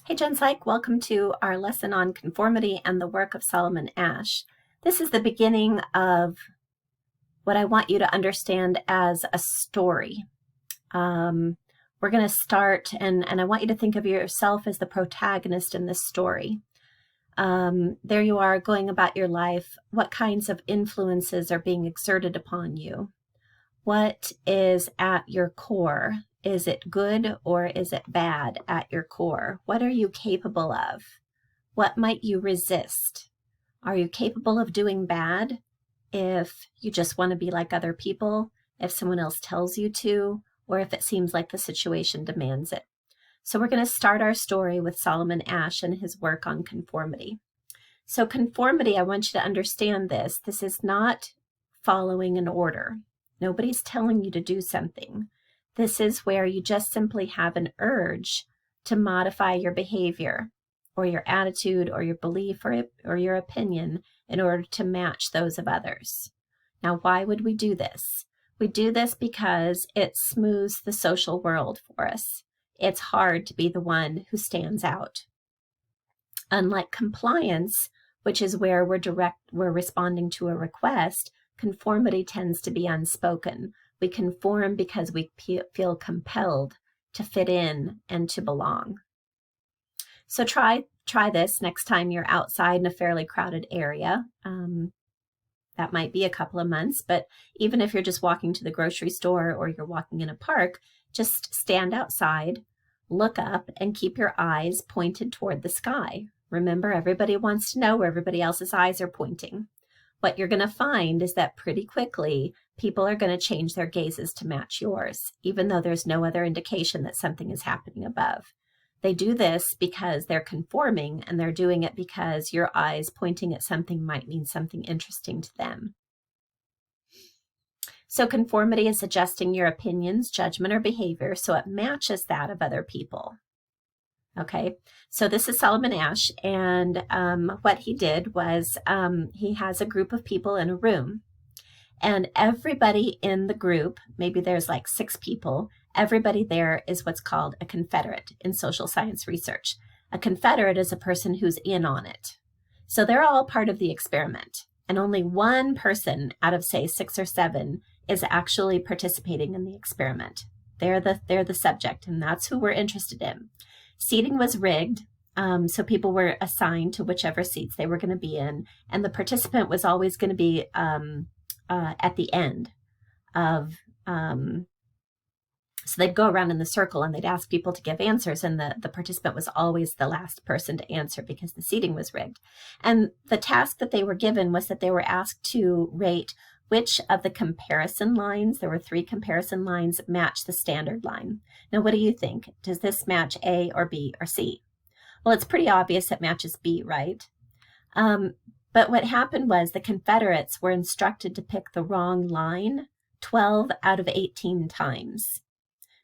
Hey, Jen Psych, welcome to our lesson on conformity and the work of Solomon Asch. This is the beginning of what I want you to understand as a story. We're going to start, and I want you to think of yourself as the protagonist in this story. There you are going about your life. What kinds of influences are being exerted upon you? What is at your core? Is it good or is it bad at your core? What are you capable of? What might you resist? Are you capable of doing bad if you just want to be like other people, if someone else tells you to, or if it seems like the situation demands it? So we're going to start our story with Solomon Asch and his work on conformity. So conformity, I want you to understand this. This is not following an order. Nobody's telling you to do something. This is where you just simply have an urge to modify your behavior or your attitude or your belief or your opinion in order to match those of others. Now, why would we do this? We do this because it smooths the social world for us. It's hard to be the one who stands out. Unlike compliance, which is where we're responding to a request, conformity tends to be unspoken. We conform because we feel compelled to fit in and to belong. So try this next time you're outside in a fairly crowded area. That might be a couple of months, but even if you're just walking to the grocery store or you're walking in a park, just stand outside, look up, and keep your eyes pointed toward the sky. Remember, everybody wants to know where everybody else's eyes are pointing. What you're going to find is that pretty quickly, people are going to change their gazes to match yours, even though there's no other indication that something is happening above. They do this because they're conforming, and they're doing it because your eyes pointing at something might mean something interesting to them. So conformity is adjusting your opinions, judgment, or behavior so it matches that of other people. Okay, so this is Solomon Asch, and what he did was he has a group of people in a room, and everybody in the group, maybe there's like 6 people, everybody there is what's called a confederate in social science research. A confederate is a person who's in on it. So they're all part of the experiment, and only one person out of, say, 6 or 7 is actually participating in the experiment. They're the subject, and that's who we're interested in. Seating was rigged, so people were assigned to whichever seats they were going to be in, and the participant was always going to be at the end of, so they'd go around in the circle and they'd ask people to give answers, and the participant was always the last person to answer because the seating was rigged. And the task that they were given was that they were asked to rate which of the comparison lines, there were 3 comparison lines, match the standard line. Now, what do you think? Does this match A or B or C? Well, it's pretty obvious it matches B, right? But what happened was the Confederates were instructed to pick the wrong line 12 out of 18 times.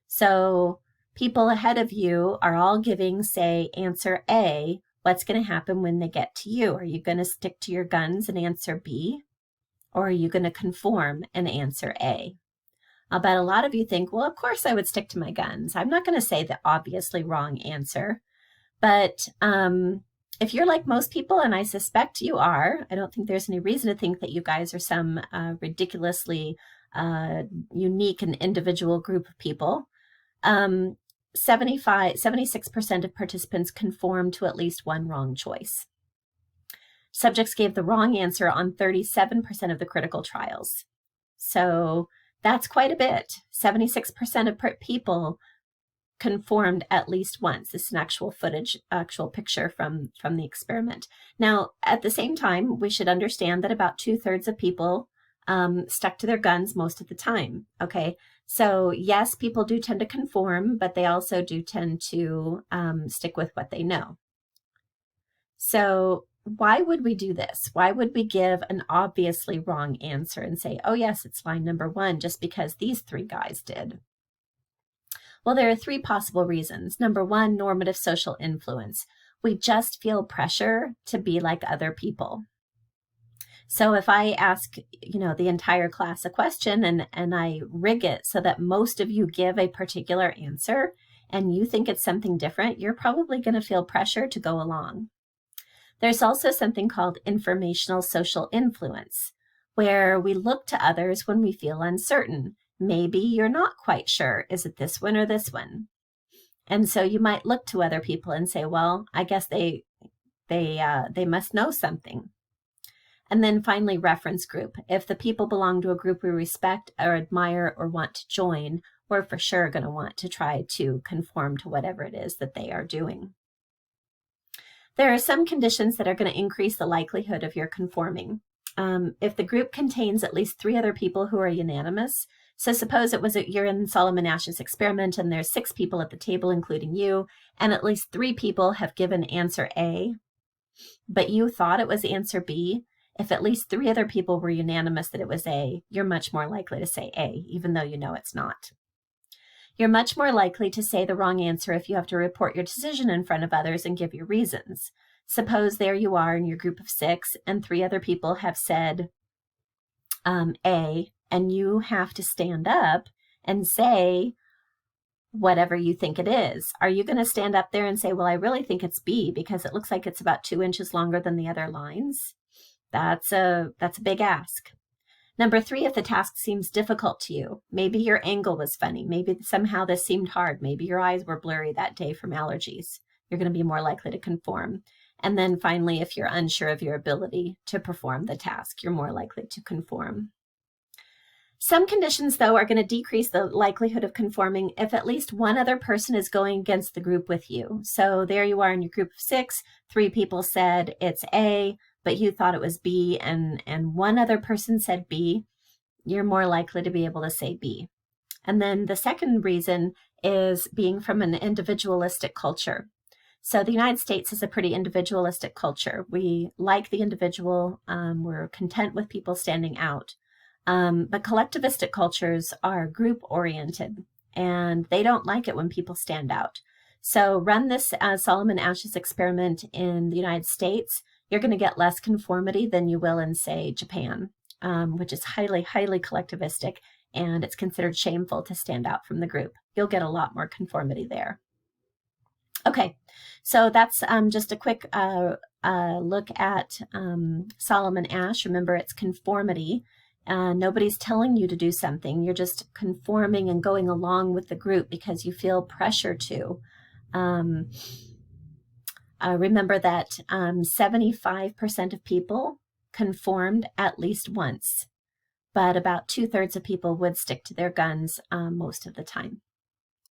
So people ahead of you are all giving, say, answer A. What's going to happen when they get to you? Are you going to stick to your guns and answer B? Or are you going to conform and answer A? I'll bet a lot of you think, well, of course I would stick to my guns. I'm not going to say the obviously wrong answer. But if you're like most people, and I suspect you are, I don't think there's any reason to think that you guys are some ridiculously unique and individual group of people. 76% of participants conformed to at least one wrong choice. Subjects gave the wrong answer on 37% of the critical trials. So that's quite a bit. 76% of people conformed at least once. This is an actual picture from the experiment. Now, at the same time, we should understand that about 2/3 of people stuck to their guns most of the time. Okay, so yes, people do tend to conform, but they also do tend to stick with what they know. So why would we do this? Why would we give an obviously wrong answer and say, oh yes, it's line number 1 just because these 3 guys did? Well, there are 3 possible reasons. Number 1, normative social influence. We just feel pressure to be like other people. So if I ask, the entire class a question and I rig it so that most of you give a particular answer, and you think it's something different, you're probably going to feel pressure to go along. There's also something called informational social influence, where we look to others when we feel uncertain. Maybe you're not quite sure, is it this one or this one? And so you might look to other people and say, well, I guess they must know something. And then finally, reference group. If the people belong to a group we respect or admire or want to join, we're for sure going to want to try to conform to whatever it is that they are doing. There are some conditions that are going to increase the likelihood of your conforming. If the group contains at least 3 other people who are unanimous, so suppose you're in Solomon Asch's experiment and there's 6 people at the table, including you, and at least 3 people have given answer A, but you thought it was answer B. If at least 3 other people were unanimous that it was A, you're much more likely to say A, even though you know it's not. You're much more likely to say the wrong answer if you have to report your decision in front of others and give your reasons. Suppose there you are in your group of 6 and 3 other people have said A, and you have to stand up and say whatever you think it is. Are you going to stand up there and say, well, I really think it's B because it looks like it's about 2 inches longer than the other lines? That's a big ask. Number 3, if the task seems difficult to you, maybe your angle was funny, maybe somehow this seemed hard, maybe your eyes were blurry that day from allergies, you're going to be more likely to conform. And then finally, if you're unsure of your ability to perform the task, you're more likely to conform. Some conditions, though, are going to decrease the likelihood of conforming if at least 1 other person is going against the group with you. So there you are in your group of 6, 3 people said it's A, but you thought it was B, and 1 other person said B, you're more likely to be able to say B. And then the second reason is being from an individualistic culture. So the United States is a pretty individualistic culture. We like the individual. We're content with people standing out. But collectivistic cultures are group-oriented, and they don't like it when people stand out. So run this Solomon Asch's experiment in the United States. You're going to get less conformity than you will in, say, Japan, which is highly, highly collectivistic, and it's considered shameful to stand out from the group. You'll get a lot more conformity there. Okay, so that's just a quick look at Solomon Asch. Remember, it's conformity. Nobody's telling you to do something. You're just conforming and going along with the group because you feel pressure to. Remember that 75% of people conformed at least once, but about 2/3 of people would stick to their guns most of the time.